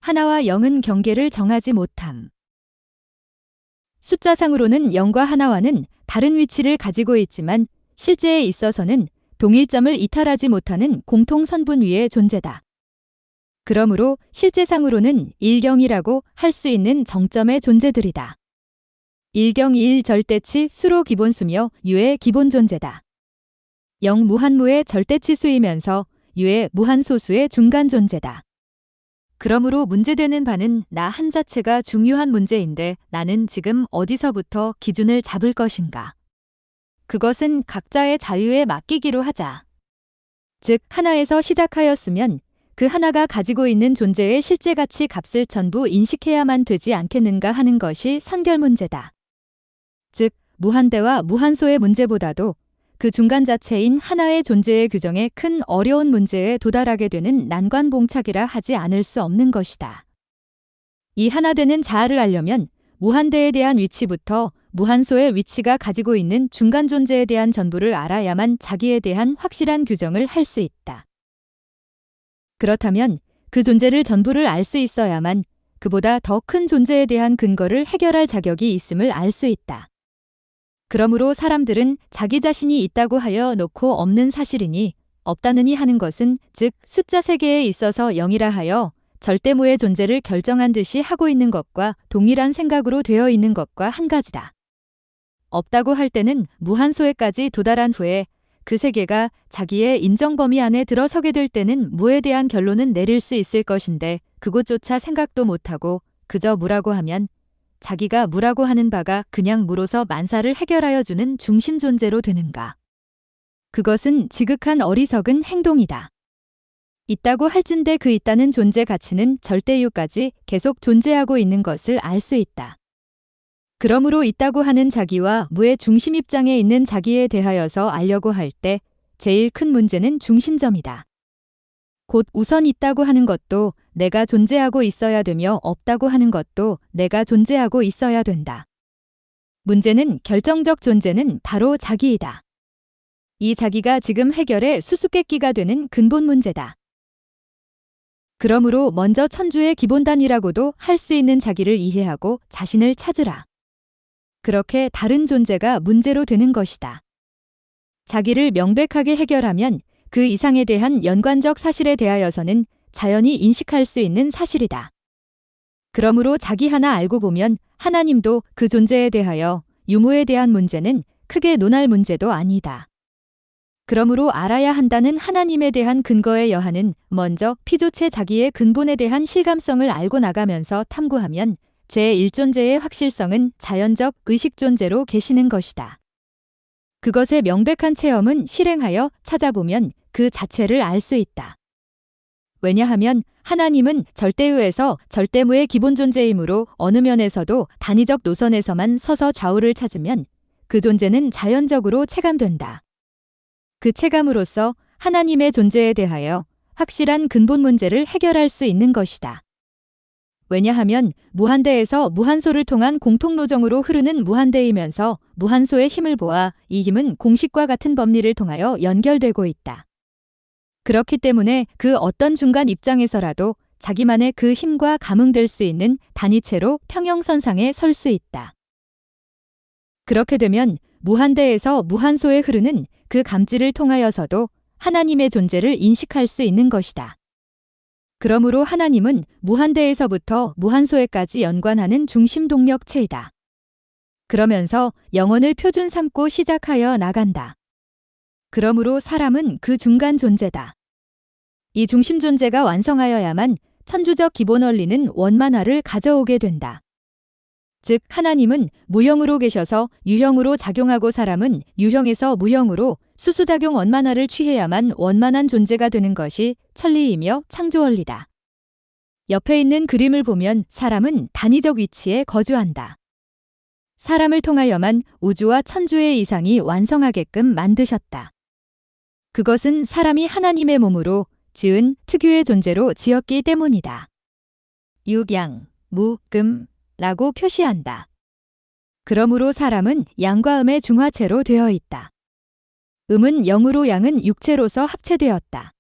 하나와 0은 경계를 정하지 못함. 숫자상으로는 0과 하나와는 다른 위치를 가지고 있지만 실제에 있어서는 동일점을 이탈하지 못하는 공통선분 위의 존재다. 그러므로 실제상으로는 일경이라고 할 수 있는 정점의 존재들이다. 일경이일 절대치 수로 기본수며 유의 기본존재다. 0 무한무의 절대치수이면서 유의 무한소수의 중간존재다. 그러므로 문제되는 바는 나 한 자체가 중요한 문제인데 나는 지금 어디서부터 기준을 잡을 것인가? 그것은 각자의 자유에 맡기기로 하자. 즉 하나에서 시작하였으면 그 하나가 가지고 있는 존재의 실제 가치 값을 전부 인식해야만 되지 않겠는가 하는 것이 선결 문제다. 즉 무한대와 무한소의 문제보다도 그 중간 자체인 하나의 존재의 규정에 큰 어려운 문제에 도달하게 되는 난관봉착이라 하지 않을 수 없는 것이다. 이 하나 되는 자아를 알려면 무한대에 대한 위치부터 무한소의 위치가 가지고 있는 중간 존재에 대한 전부를 알아야만 자기에 대한 확실한 규정을 할 수 있다. 그렇다면 그 존재를 전부를 알 수 있어야만 그보다 더 큰 존재에 대한 근거를 해결할 자격이 있음을 알 수 있다. 그러므로 사람들은 자기 자신이 있다고 하여 놓고 없는 사실이니 없다느니 하는 것은 즉 숫자 세계에 있어서 0이라 하여 절대무의 존재를 결정한 듯이 하고 있는 것과 동일한 생각으로 되어 있는 것과 한 가지다. 없다고 할 때는 무한소에까지 도달한 후에 그 세계가 자기의 인정 범위 안에 들어서게 될 때는 무에 대한 결론은 내릴 수 있을 것인데 그것조차 생각도 못하고 그저 무라고 하면 자기가 무라고 하는 바가 그냥 무로서 만사를 해결하여 주는 중심 존재로 되는가. 그것은 지극한 어리석은 행동이다. 있다고 할진대 그 있다는 존재 가치는 절대유까지 계속 존재하고 있는 것을 알 수 있다. 그러므로 있다고 하는 자기와 무의 중심 입장에 있는 자기에 대하여서 알려고 할 때 제일 큰 문제는 중심점이다. 곧 우선 있다고 하는 것도 내가 존재하고 있어야 되며 없다고 하는 것도 내가 존재하고 있어야 된다. 문제는 결정적 존재는 바로 자기이다. 이 자기가 지금 해결의 수수께끼가 되는 근본 문제다. 그러므로 먼저 천주의 기본단위라고도 할 수 있는 자기를 이해하고 자신을 찾으라. 그렇게 다른 존재가 문제로 되는 것이다. 자기를 명백하게 해결하면 그 이상에 대한 연관적 사실에 대하여서는 자연히 인식할 수 있는 사실이다. 그러므로 자기 하나 알고 보면 하나님도 그 존재에 대하여 유무에 대한 문제는 크게 논할 문제도 아니다. 그러므로 알아야 한다는 하나님에 대한 근거의 여하는 먼저 피조체 자기의 근본에 대한 실감성을 알고 나가면서 탐구하면 제1존재의 확실성은 자연적 의식존재로 계시는 것이다. 그것의 명백한 체험은 실행하여 찾아보면 그 자체를 알 수 있다. 왜냐하면 하나님은 절대유에서 절대무의 기본 존재이므로 어느 면에서도 단위적 노선에서만 서서 좌우를 찾으면 그 존재는 자연적으로 체감된다. 그 체감으로써 하나님의 존재에 대하여 확실한 근본 문제를 해결할 수 있는 것이다. 왜냐하면 무한대에서 무한소를 통한 공통노정으로 흐르는 무한대이면서 무한소의 힘을 보아 이 힘은 공식과 같은 법리를 통하여 연결되고 있다. 그렇기 때문에 그 어떤 중간 입장에서라도 자기만의 그 힘과 감응될 수 있는 단위체로 평형선상에 설 수 있다. 그렇게 되면 무한대에서 무한소에 흐르는 그 감지를 통하여서도 하나님의 존재를 인식할 수 있는 것이다. 그러므로 하나님은 무한대에서부터 무한소에까지 연관하는 중심 동력체이다. 그러면서 영혼을 표준 삼고 시작하여 나간다. 그러므로 사람은 그 중간 존재다. 이 중심 존재가 완성하여야만 천주적 기본 원리는 원만화를 가져오게 된다. 즉 하나님은 무형으로 계셔서 유형으로 작용하고 사람은 유형에서 무형으로 수수작용 원만화를 취해야만 원만한 존재가 되는 것이 천리이며 창조원리다. 옆에 있는 그림을 보면 사람은 단위적 위치에 거주한다. 사람을 통하여만 우주와 천주의 이상이 완성하게끔 만드셨다. 그것은 사람이 하나님의 몸으로 지은 특유의 존재로 지었기 때문이다. 육양, 무, 금 라고 표시한다. 그러므로 사람은 양과 음의 중화체로 되어 있다. 음은 영으로 양은 육체로서 합체되었다.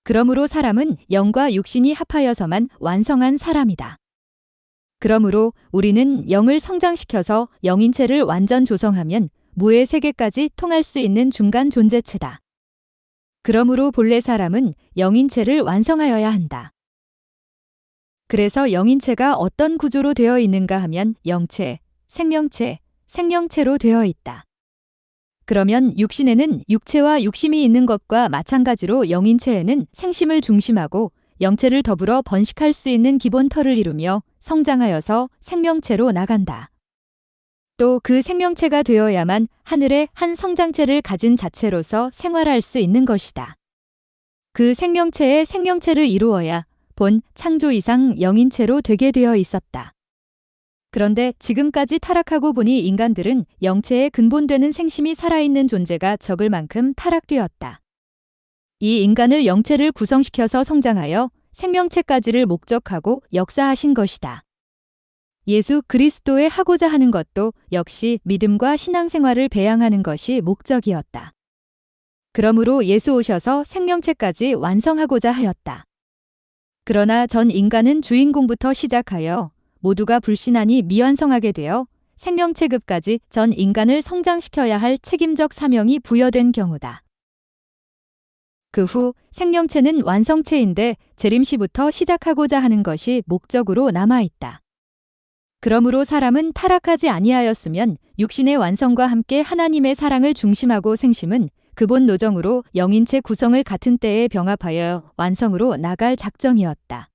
그러므로 사람은 영과 육신이 합하여서만 완성한 사람이다. 그러므로 우리는 영을 성장시켜서 영인체를 완전 조성하면 무의 세계까지 통할 수 있는 중간 존재체다. 그러므로 본래 사람은 영인체를 완성하여야 한다. 그래서 영인체가 어떤 구조로 되어 있는가 하면 영체, 생명체로 되어 있다. 그러면 육신에는 육체와 육심이 있는 것과 마찬가지로 영인체에는 생심을 중심하고 영체를 더불어 번식할 수 있는 기본 터를 이루며 성장하여서 생명체로 나간다. 또 그 생명체가 되어야만 하늘의 한 성장체를 가진 자체로서 생활할 수 있는 것이다. 그 생명체의 생명체를 이루어야 본 창조 이상 영인체로 되게 되어 있었다. 그런데 지금까지 타락하고 보니 인간들은 영체의 근본되는 생심이 살아있는 존재가 적을 만큼 타락되었다. 이 인간을 영체를 구성시켜서 성장하여 생명체까지를 목적하고 역사하신 것이다. 예수 그리스도의 하고자 하는 것도 역시 믿음과 신앙생활을 배양하는 것이 목적이었다. 그러므로 예수 오셔서 생명체까지 완성하고자 하였다. 그러나 전 인간은 주인공부터 시작하여 모두가 불신하니 미완성하게 되어 생명체급까지 전 인간을 성장시켜야 할 책임적 사명이 부여된 경우다. 그 후 생명체는 완성체인데 재림시부터 시작하고자 하는 것이 목적으로 남아있다. 그러므로 사람은 타락하지 아니하였으면 육신의 완성과 함께 하나님의 사랑을 중심하고 생심은 그본 노정으로 영인체 구성을 같은 때에 병합하여 완성으로 나갈 작정이었다.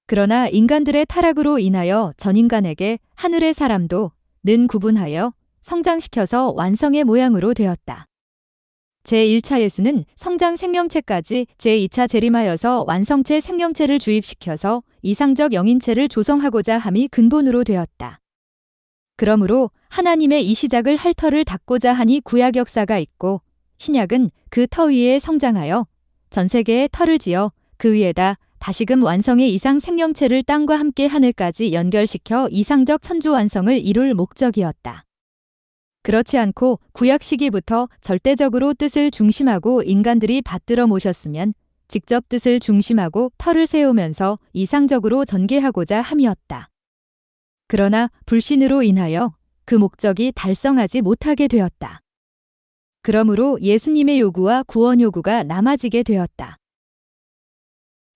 그러나 인간들의 타락으로 인하여 전인간에게 하늘의 사람도 는 구분하여 성장시켜서 완성의 모양으로 되었다. 제1차 예수는 성장 생명체까지 제2차 재림하여서 완성체 생명체를 주입시켜서 이상적 영인체를 조성하고자 함이 근본으로 되었다. 그러므로 하나님의 이 시작을 할 터를 닫고자 하니 구약 역사가 있고 신약은 그 터 위에 성장하여 전 세계에 터를 지어 그 위에다 다시금 완성의 이상 생명체를 땅과 함께 하늘까지 연결시켜 이상적 천주 완성을 이룰 목적이었다. 그렇지 않고 구약 시기부터 절대적으로 뜻을 중심하고 인간들이 받들어 모셨으면 직접 뜻을 중심하고 터를 세우면서 이상적으로 전개하고자 함이었다. 그러나 불신으로 인하여 그 목적이 달성하지 못하게 되었다. 그러므로 예수님의 요구와 구원 요구가 남아지게 되었다.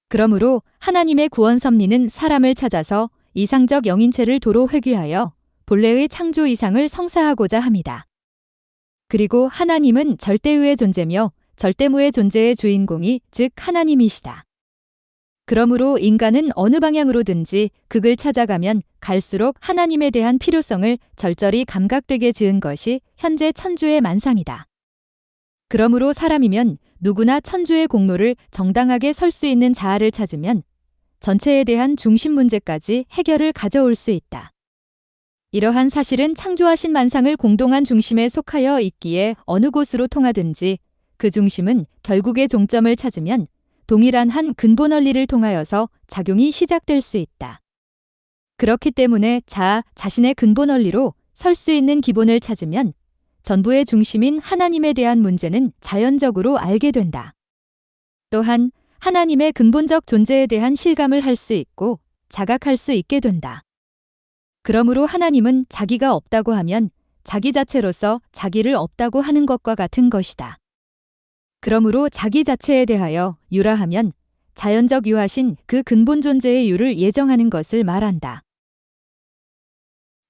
그러므로 하나님의 구원 섭리는 사람을 찾아서 이상적 영인체를 도로 회귀하여 본래의 창조 이상을 성사하고자 합니다. 그리고 하나님은 절대의의 존재며 절대무의 존재의 주인공이 즉 하나님이시다. 그러므로 인간은 어느 방향으로든지 극을 찾아가면 갈수록 하나님에 대한 필요성을 절절히 감각되게 지은 것이 현재 천주의 만상이다. 그러므로 사람이면 누구나 천주의 공로를 정당하게 설 수 있는 자아를 찾으면 전체에 대한 중심 문제까지 해결을 가져올 수 있다. 이러한 사실은 창조하신 만상을 공동한 중심에 속하여 있기에 어느 곳으로 통하든지 그 중심은 결국의 종점을 찾으면 동일한 한 근본 원리를 통하여서 작용이 시작될 수 있다. 그렇기 때문에 자신의 근본 원리로 설 수 있는 기본을 찾으면 전부의 중심인 하나님에 대한 문제는 자연적으로 알게 된다. 또한 하나님의 근본적 존재에 대한 실감을 할 수 있고 자각할 수 있게 된다. 그러므로 하나님은 자기가 없다고 하면 자기 자체로서 자기를 없다고 하는 것과 같은 것이다. 그러므로 자기 자체에 대하여 유라하면 자연적 유하신 그 근본 존재의 유를 예정하는 것을 말한다.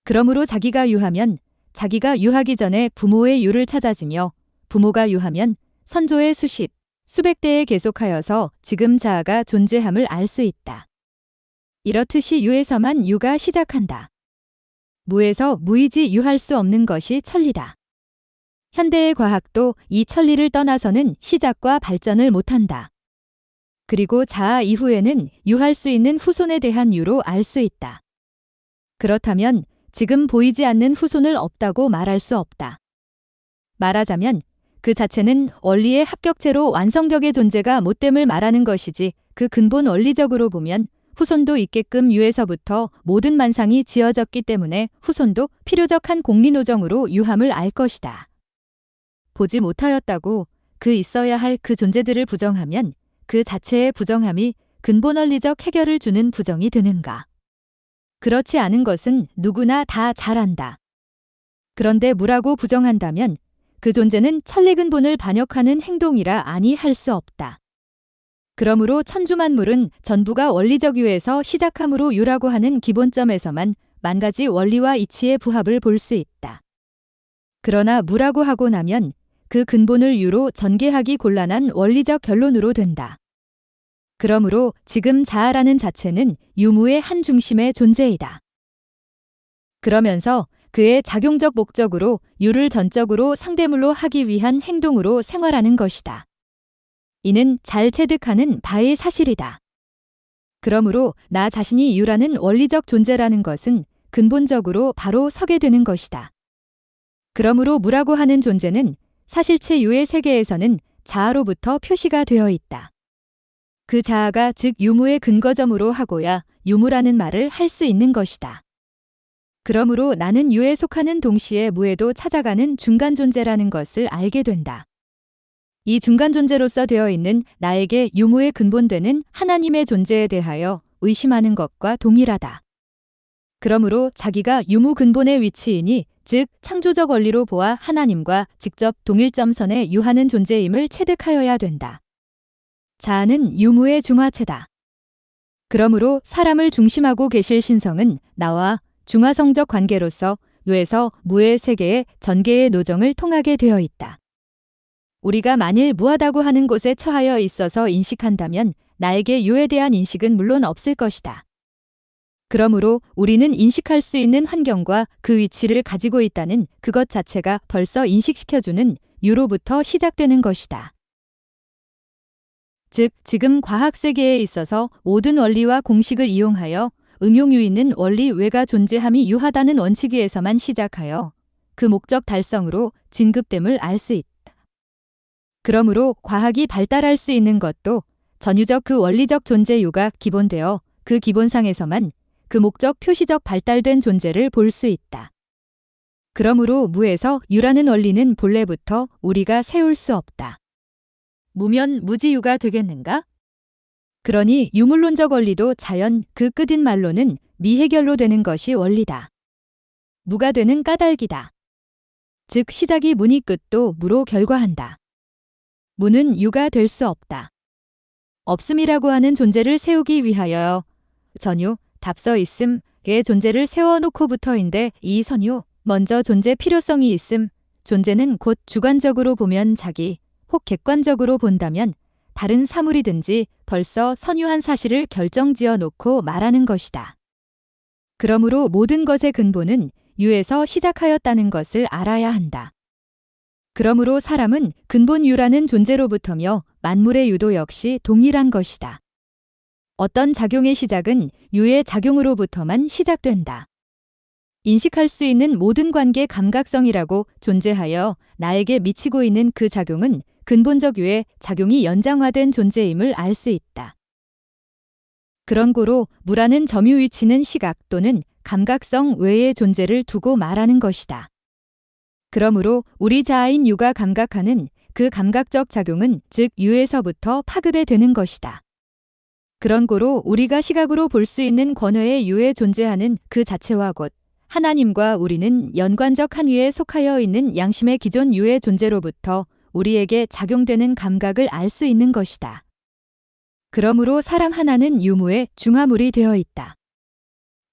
그러므로 자기가 유하면 자기가 유하기 전에 부모의 유를 찾아지며 부모가 유하면 선조의 수십, 수백 대에 계속하여서 지금 자아가 존재함을 알 수 있다. 이렇듯이 유에서만 유가 시작한다. 무에서 무이지 유할 수 없는 것이 천리다. 현대의 과학도 이 천리를 떠나서는 시작과 발전을 못한다. 그리고 자아 이후에는 유할 수 있는 후손에 대한 유로 알 수 있다. 그렇다면 지금 보이지 않는 후손을 없다고 말할 수 없다. 말하자면 그 자체는 원리의 합격체로 완성격의 존재가 못됨을 말하는 것이지 그 근본 원리적으로 보면 후손도 있게끔 유에서부터 모든 만상이 지어졌기 때문에 후손도 필요적 한 공리노정으로 유함을 알 것이다. 보지 못하였다고 그 있어야 할 그 존재들을 부정하면 그 자체의 부정함이 근본 원리적 해결을 주는 부정이 되는가? 그렇지 않은 것은 누구나 다 잘 안다. 그런데 무라고 부정한다면 그 존재는 천리 근본을 반역하는 행동이라 아니 할 수 없다. 그러므로 천주만물은 전부가 원리적 유에서 시작함으로 유라고 하는 기본점에서만 만 가지 원리와 이치의 부합을 볼 수 있다. 그러나 무라고 하고 나면 그 근본을 유로 전개하기 곤란한 원리적 결론으로 된다. 그러므로 지금 자아라는 자체는 유무의 한 중심의 존재이다. 그러면서 그의 작용적 목적으로 유를 전적으로 상대물로 하기 위한 행동으로 생활하는 것이다. 이는 잘 체득하는 바의 사실이다. 그러므로 나 자신이 유라는 원리적 존재라는 것은 근본적으로 바로 서게 되는 것이다. 그러므로 무라고 하는 존재는 사실체 유의 세계에서는 자아로부터 표시가 되어 있다. 그 자아가 즉 유무의 근거점으로 하고야 유무라는 말을 할 수 있는 것이다. 그러므로 나는 유에 속하는 동시에 무에도 찾아가는 중간 존재라는 것을 알게 된다. 이 중간 존재로서 되어 있는 나에게 유무의 근본되는 하나님의 존재에 대하여 의심하는 것과 동일하다. 그러므로 자기가 유무 근본의 위치이니 즉 창조적 원리로 보아 하나님과 직접 동일점선에 유하는 존재임을 체득하여야 된다. 자아는 유무의 중화체다. 그러므로 사람을 중심하고 계실 신성은 나와 중화성적 관계로서 유에서 무의 세계의 전개의 노정을 통하게 되어 있다. 우리가 만일 무하다고 하는 곳에 처하여 있어서 인식한다면 나에게 유에 대한 인식은 물론 없을 것이다. 그러므로 우리는 인식할 수 있는 환경과 그 위치를 가지고 있다는 그것 자체가 벌써 인식시켜주는 유로부터 시작되는 것이다. 즉, 지금 과학세계에 있어서 모든 원리와 공식을 이용하여 응용유 있는 원리 외가 존재함이 유하다는 원칙 위에서만 시작하여 그 목적 달성으로 진급됨을 알 수 있다. 그러므로 과학이 발달할 수 있는 것도 전유적 그 원리적 존재유가 기본되어 그 기본상에서만 그 목적 표시적 발달된 존재를 볼 수 있다. 그러므로 무에서 유라는 원리는 본래부터 우리가 세울 수 없다. 무면 무지유가 되겠는가? 그러니 유물론적 원리도 자연 그 끝인 말로는 미해결로 되는 것이 원리다. 무가 되는 까닭이다. 즉 시작이 무니 끝도 무로 결과한다. 무는 유가 될 수 없다. 없음이라고 하는 존재를 세우기 위하여 전유, 답서 있음의 존재를 세워놓고부터인데 이 선유, 먼저 존재 필요성이 있음, 존재는 곧 주관적으로 보면 자기, 혹 객관적으로 본다면 다른 사물이든지 벌써 선유한 사실을 결정지어 놓고 말하는 것이다. 그러므로 모든 것의 근본은 유에서 시작하였다는 것을 알아야 한다. 그러므로 사람은 근본 유라는 존재로부터며 만물의 유도 역시 동일한 것이다. 어떤 작용의 시작은 유의 작용으로부터만 시작된다. 인식할 수 있는 모든 관계 감각성이라고 존재하여 나에게 미치고 있는 그 작용은 근본적 유의 작용이 연장화된 존재임을 알 수 있다. 그런 고로 무라는 점유 위치는 시각 또는 감각성 외의 존재를 두고 말하는 것이다. 그러므로 우리 자아인 유가 감각하는 그 감각적 작용은 즉 유에서부터 파급에 되는 것이다. 그런 고로 우리가 시각으로 볼 수 있는 권외의 유에 존재하는 그 자체와 곧 하나님과 우리는 연관적 한 위에 속하여 있는 양심의 기존 유의 존재로부터 우리에게 작용되는 감각을 알 수 있는 것이다. 그러므로 사람 하나는 유무의 중화물이 되어 있다.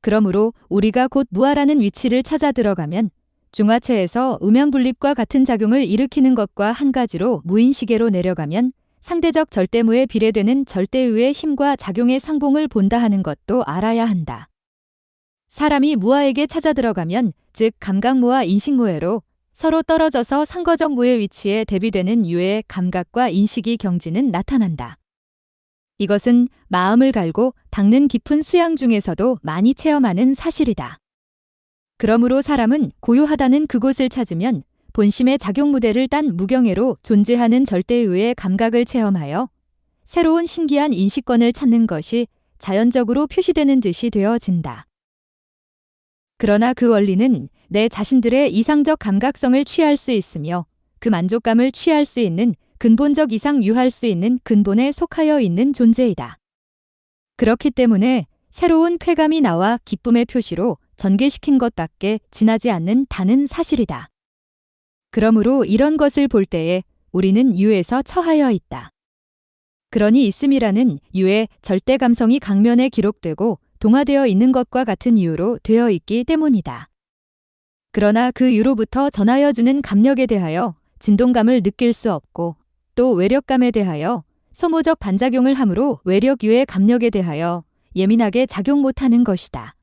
그러므로 우리가 곧 무아라는 위치를 찾아 들어가면 중화체에서 음양분립과 같은 작용을 일으키는 것과 한 가지로 무인시계로 내려가면 상대적 절대무에 비례되는 절대유의 힘과 작용의 상봉을 본다 하는 것도 알아야 한다. 사람이 무아에게 찾아 들어가면 즉 감각무와 인식무에로 서로 떨어져서 상거적 무의 위치에 대비되는 유의 감각과 인식이 경지는 나타난다. 이것은 마음을 갈고 닦는 깊은 수양 중에서도 많이 체험하는 사실이다. 그러므로 사람은 고요하다는 그곳을 찾으면 본심의 작용 무대를 딴 무경애로 존재하는 절대유의 감각을 체험하여 새로운 신기한 인식권을 찾는 것이 자연적으로 표시되는 듯이 되어진다. 그러나 그 원리는 내 자신들의 이상적 감각성을 취할 수 있으며 그 만족감을 취할 수 있는 근본적 이상 유할 수 있는 근본에 속하여 있는 존재이다. 그렇기 때문에 새로운 쾌감이 나와 기쁨의 표시로 전개시킨 것밖에 지나지 않는 다는 사실이다. 그러므로 이런 것을 볼 때에 우리는 유에서 처하여 있다. 그러니 있음이라는 유의 절대 감성이 강면에 기록되고 동화되어 있는 것과 같은 이유로 되어 있기 때문이다. 그러나 그 유로부터 전하여 주는 감력에 대하여 진동감을 느낄 수 없고 또 외력감에 대하여 소모적 반작용을 하므로 외력유의 감력에 대하여 예민하게 작용 못하는 것이다.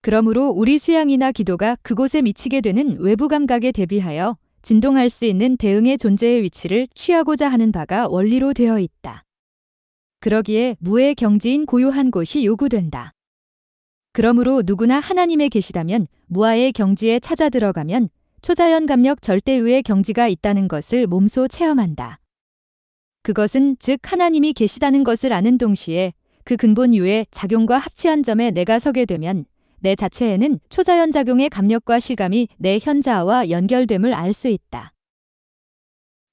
그러므로 우리 수양이나 기도가 그곳에 미치게 되는 외부 감각에 대비하여 진동할 수 있는 대응의 존재의 위치를 취하고자 하는 바가 원리로 되어 있다. 그러기에 무의 경지인 고요한 곳이 요구된다. 그러므로 누구나 하나님에 계시다면 무아의 경지에 찾아 들어가면 초자연 감력 절대유의 경지가 있다는 것을 몸소 체험한다. 그것은 즉 하나님이 계시다는 것을 아는 동시에 그 근본 유의 작용과 합치한 점에 내가 서게 되면 내 자체에는 초자연 작용의 감력과 실감이 내 현자와 연결됨을 알 수 있다.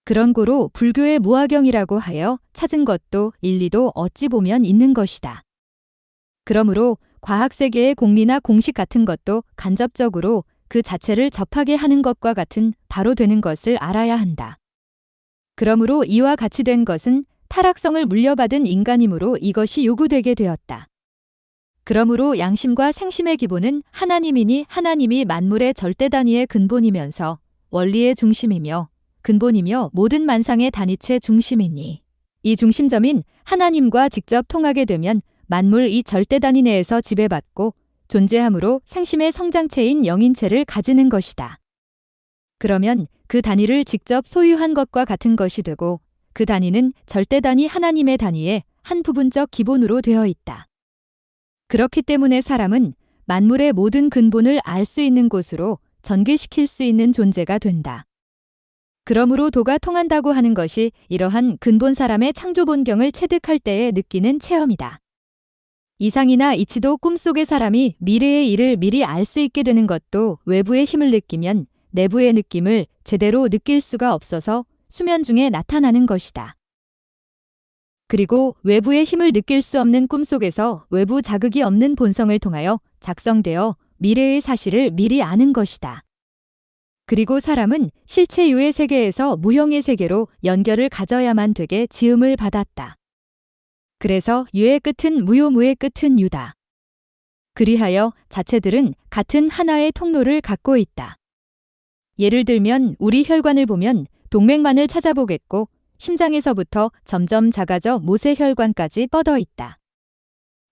그런 고로 불교의 무아경이라고 하여 찾은 것도 일리도 어찌 보면 있는 것이다. 그러므로 과학세계의 공리나 공식 같은 것도 간접적으로 그 자체를 접하게 하는 것과 같은 바로 되는 것을 알아야 한다. 그러므로 이와 같이 된 것은 타락성을 물려받은 인간이므로 이것이 요구되게 되었다. 그러므로 양심과 생심의 기본은 하나님이니 하나님이 만물의 절대 단위의 근본이면서 원리의 중심이며 근본이며 모든 만상의 단위체 중심이니 이 중심점인 하나님과 직접 통하게 되면 만물 이 절대 단위 내에서 지배받고 존재함으로 생심의 성장체인 영인체를 가지는 것이다. 그러면 그 단위를 직접 소유한 것과 같은 것이 되고 그 단위는 절대 단위 하나님의 단위의 한 부분적 기본으로 되어 있다. 그렇기 때문에 사람은 만물의 모든 근본을 알 수 있는 곳으로 전개시킬 수 있는 존재가 된다. 그러므로 도가 통한다고 하는 것이 이러한 근본 사람의 창조 본경을 체득할 때에 느끼는 체험이다. 이상이나 이치도 꿈속의 사람이 미래의 일을 미리 알 수 있게 되는 것도 외부의 힘을 느끼면 내부의 느낌을 제대로 느낄 수가 없어서 수면 중에 나타나는 것이다. 그리고 외부의 힘을 느낄 수 없는 꿈속에서 외부 자극이 없는 본성을 통하여 작성되어 미래의 사실을 미리 아는 것이다. 그리고 사람은 실체유의 세계에서 무형의 세계로 연결을 가져야만 되게 지음을 받았다. 그래서 유의 끝은 무요 무의 끝은 유다. 그리하여 자체들은 같은 하나의 통로를 갖고 있다. 예를 들면 우리 혈관을 보면 동맥만을 찾아보겠고 심장에서부터 점점 작아져 모세혈관까지 뻗어 있다.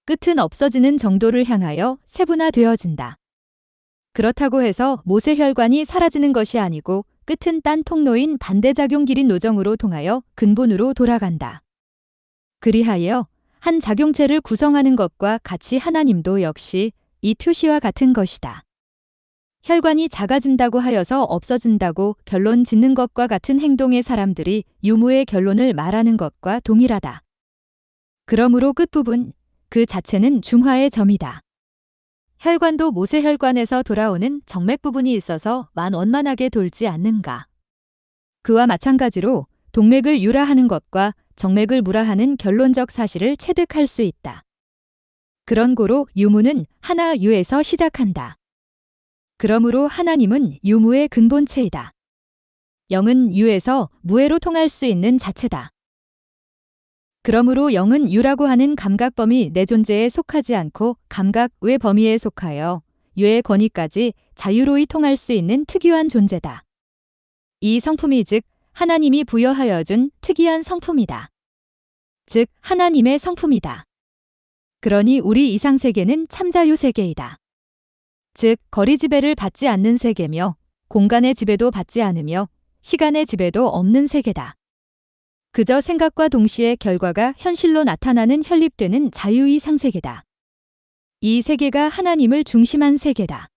끝은 없어지는 정도를 향하여 세분화되어진다. 그렇다고 해서 모세혈관이 사라지는 것이 아니고 끝은 딴 통로인 반대작용 길인 노정으로 통하여 근본으로 돌아간다. 그리하여 한 작용체를 구성하는 것과 같이 하나님도 역시 이 표시와 같은 것이다. 혈관이 작아진다고 하여서 없어진다고 결론 짓는 것과 같은 행동의 사람들이 유무의 결론을 말하는 것과 동일하다. 그러므로 끝부분, 그 자체는 중화의 점이다. 혈관도 모세혈관에서 돌아오는 정맥 부분이 있어서 만원만하게 돌지 않는가. 그와 마찬가지로 동맥을 유라하는 것과 정맥을 무라하는 결론적 사실을 체득할 수 있다. 그런 고로 유무는 하나 유에서 시작한다. 그러므로 하나님은 유무의 근본체이다. 영은 유에서 무에로 통할 수 있는 자체다. 그러므로 영은 유라고 하는 감각범위 내 존재에 속하지 않고 감각 외 범위에 속하여 유의 권위까지 자유로이 통할 수 있는 특유한 존재다. 이 성품이 즉 하나님이 부여하여 준 특이한 성품이다. 즉 하나님의 성품이다. 그러니 우리 이상세계는 참자유 세계이다. 즉 거리 지배를 받지 않는 세계며 공간의 지배도 받지 않으며 시간의 지배도 없는 세계다. 그저 생각과 동시에 결과가 현실로 나타나는 현립되는 자유의 상세계다. 이 세계가 하나님을 중심한 세계다.